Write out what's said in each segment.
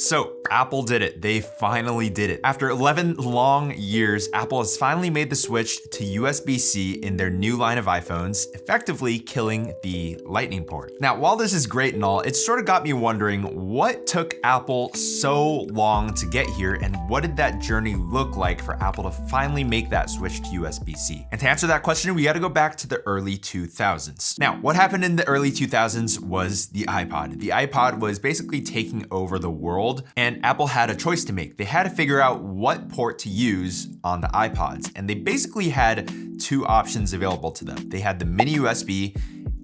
So Apple did it. They finally did it. After 11 long years, Apple has finally made the switch to USB-C in their new line of iPhones, effectively killing the Lightning port. Now, while this is great and all, it sort of got me wondering what took Apple so long to get here, and what did that journey look like for Apple to finally make that switch to USB-C? And to answer that question, we got to go back to the early 2000s. Now, what happened in the early 2000s was the iPod. The iPod was basically taking over the world, and Apple had a choice to make. They had to figure out what port to use on the iPods, and they basically had two options available to them. They had the mini USB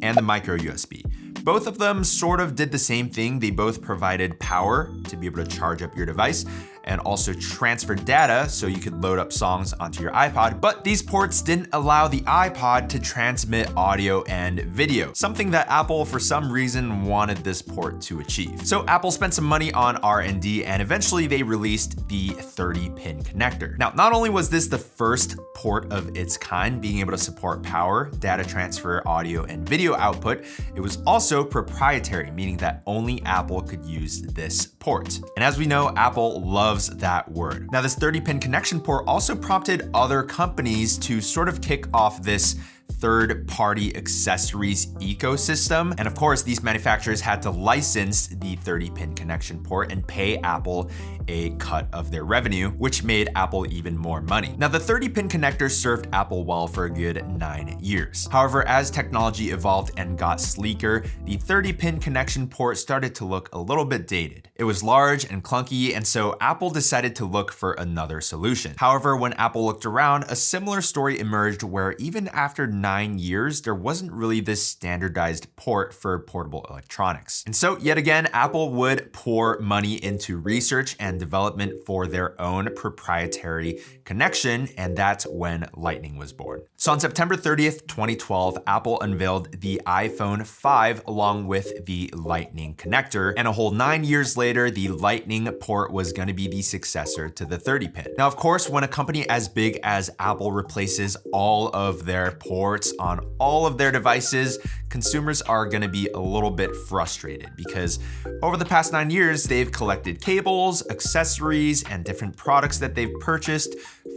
and the micro USB. Both of them sort of did the same thing. They both provided power to be able to charge up your device and also transfer data so you could load up songs onto your iPod, but these ports didn't allow the iPod to transmit audio and video, something that Apple for some reason wanted this port to achieve. So Apple spent some money on R&D, and eventually they released the 30-pin connector. Now, not only was this the first port of its kind, being able to support power, data transfer, audio, and video output, it was also proprietary, meaning that only Apple could use this port. And as we know, Apple loves that word. Now, this 30-pin connection port also prompted other companies to sort of kick off this third-party accessories ecosystem. And of course, these manufacturers had to license the 30-pin connection port and pay Apple a cut of their revenue, which made Apple even more money. Now, the 30-pin connector served Apple well for a good 9 years. However, as technology evolved and got sleeker, the 30-pin connection port started to look a little bit dated. It was large and clunky, and so Apple decided to look for another solution. However, when Apple looked around, a similar story emerged where even after 9 years, there wasn't really this standardized port for portable electronics. And so yet again, Apple would pour money into research and development for their own proprietary connection, and that's when Lightning was born. So on September 30th, 2012, Apple unveiled the iPhone 5 along with the Lightning connector, and a whole 9 years later, the Lightning port was going to be the successor to the 30-pin. Now, of course, when a company as big as Apple replaces all of their ports on all of their devices, consumers are going to be a little bit frustrated because over the past 9 years, they've collected cables, accessories, and different products that they've purchased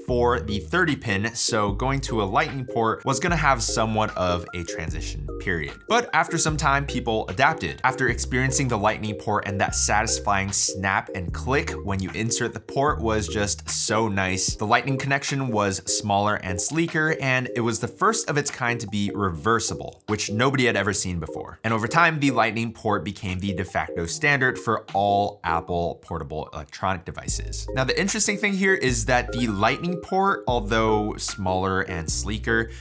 for the 30-pin, so going to a Lightning port was gonna have somewhat of a transition period. But after some time, people adapted. After experiencing the Lightning port, and that satisfying snap and click when you insert the port was just so nice. The Lightning connection was smaller and sleeker, and it was the first of its kind to be reversible, which nobody had ever seen before. And over time, the Lightning port became the de facto standard for all Apple portable electronic devices. Now, the interesting thing here is that the Lightning port, although smaller and sleeker,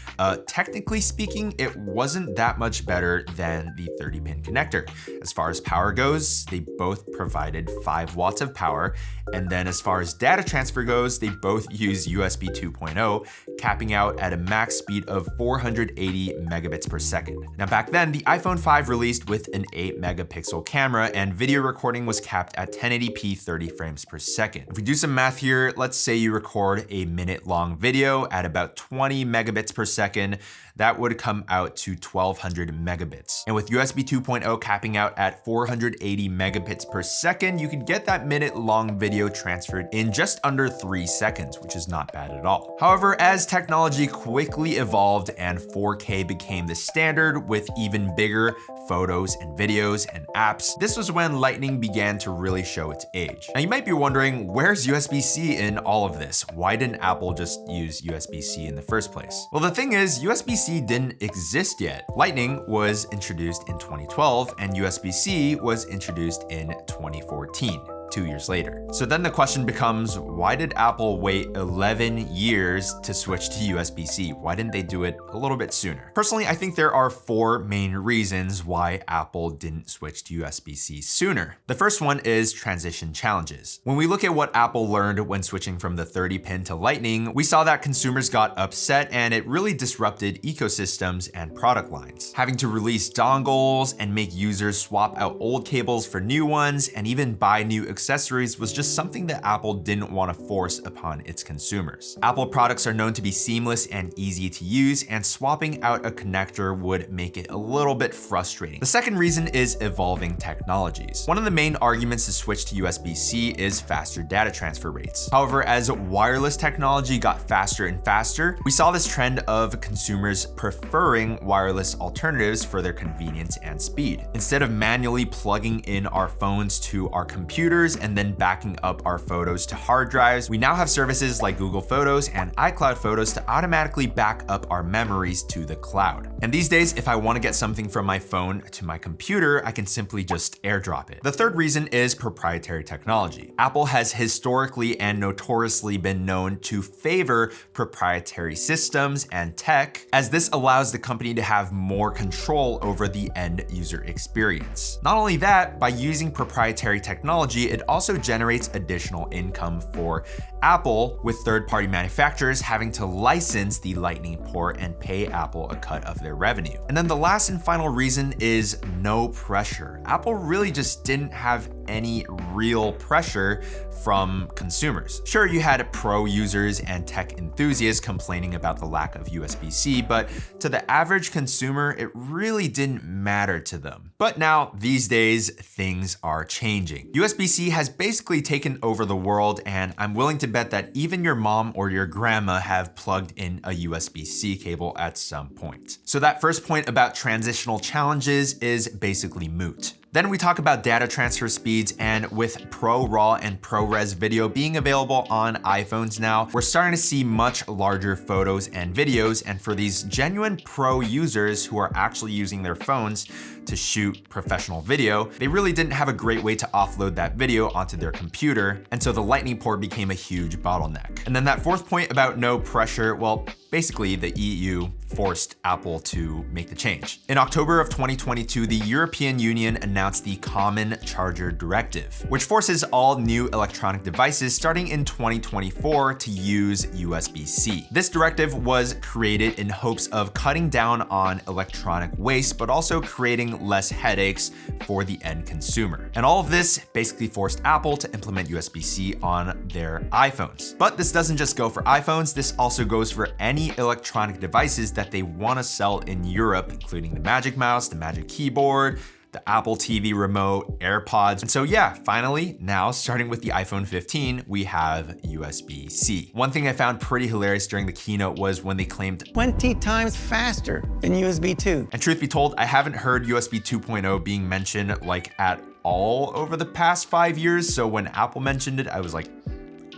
technically speaking, it wasn't that much better than the 30-pin connector. As far as power goes, they both provided 5 watts of power. And then as far as data transfer goes, they both use USB 2.0, capping out at a max speed of 480 megabits per second. Now, back then, the iPhone 5 released with an 8 megapixel camera, and video recording was capped at 1080p 30 frames per second. If we do some math here, let's say you record a minute-long video at about 20 megabits per second, that would come out to 1200 megabits. And with USB 2.0 capping out at 480 megabits per second, you could get that minute-long video transferred in just under 3 seconds, which is not bad at all. However, as technology quickly evolved and 4K became the standard with even bigger photos and videos and apps, this was when Lightning began to really show its age. Now, you might be wondering, where's USB-C in all of this? Why didn't Apple just use USB-C in the first place? Well, the thing is, USB-C didn't exist yet. Lightning was introduced in 2012, and USB-C was introduced in 2014. 2 years later. So then the question becomes, why did Apple wait 11 years to switch to USB-C? Why didn't they do it a little bit sooner? Personally, I think there are 4 main reasons why Apple didn't switch to USB-C sooner. The first one is transition challenges. When we look at what Apple learned when switching from the 30-pin to Lightning, we saw that consumers got upset and it really disrupted ecosystems and product lines. Having to release dongles and make users swap out old cables for new ones and even buy new accessories was just something that Apple didn't want to force upon its consumers. Apple products are known to be seamless and easy to use, and swapping out a connector would make it a little bit frustrating. The second reason is evolving technologies. One of the main arguments to switch to USB-C is faster data transfer rates. However, as wireless technology got faster and faster, we saw this trend of consumers preferring wireless alternatives for their convenience and speed. Instead of manually plugging in our phones to our computers and then backing up our photos to hard drives, we now have services like Google Photos and iCloud Photos to automatically back up our memories to the cloud. And these days, if I want to get something from my phone to my computer, I can simply just airdrop it. The third reason is proprietary technology. Apple has historically and notoriously been known to favor proprietary systems and tech, as this allows the company to have more control over the end user experience. Not only that, by using proprietary technology, it also generates additional income for Apple, with third-party manufacturers having to license the Lightning port and pay Apple a cut of their revenue. And then the last and final reason is no pressure. Apple really just didn't have any real pressure from consumers. Sure, you had pro users and tech enthusiasts complaining about the lack of USB-C, but to the average consumer, it really didn't matter to them. But now, these days, things are changing. USB-C has basically taken over the world, and I'm willing to bet that even your mom or your grandma have plugged in a USB-C cable at some point. So that first point about transitional challenges is basically moot. Then we talk about data transfer speeds, and with ProRAW and ProRes video being available on iPhones now, we're starting to see much larger photos and videos, and for these genuine pro users who are actually using their phones to shoot professional video, they really didn't have a great way to offload that video onto their computer, and so the Lightning port became a huge bottleneck. And then that fourth point about no pressure, well, basically the EU forced Apple to make the change. In October of 2022, the European Union announced the Common Charger Directive, which forces all new electronic devices starting in 2024 to use USB-C. This directive was created in hopes of cutting down on electronic waste, but also creating less headaches for the end consumer. And all of this basically forced Apple to implement USB-C on their iPhones. But this doesn't just go for iPhones, this also goes for any electronic devices that they want to sell in Europe, including the Magic Mouse, the Magic Keyboard, the Apple TV remote, AirPods. And so yeah, finally, now starting with the iPhone 15, we have USB-C. One thing I found pretty hilarious during the keynote was when they claimed 20 times faster than USB 2. And truth be told, I haven't heard USB 2.0 being mentioned like at all over the past 5 years. So when Apple mentioned it, I was like,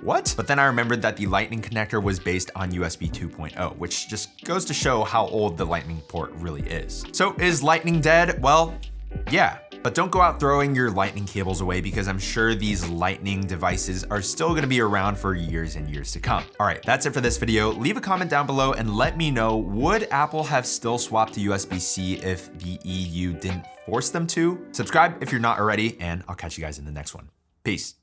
what? But then I remembered that the Lightning connector was based on USB 2.0, which just goes to show how old the Lightning port really is. So is Lightning dead? Well, yeah, but don't go out throwing your Lightning cables away, because I'm sure these Lightning devices are still gonna be around for years and years to come. All right, that's it for this video. Leave a comment down below and let me know, would Apple have still swapped to USB-C if the EU didn't force them to? Subscribe if you're not already, and I'll catch you guys in the next one. Peace.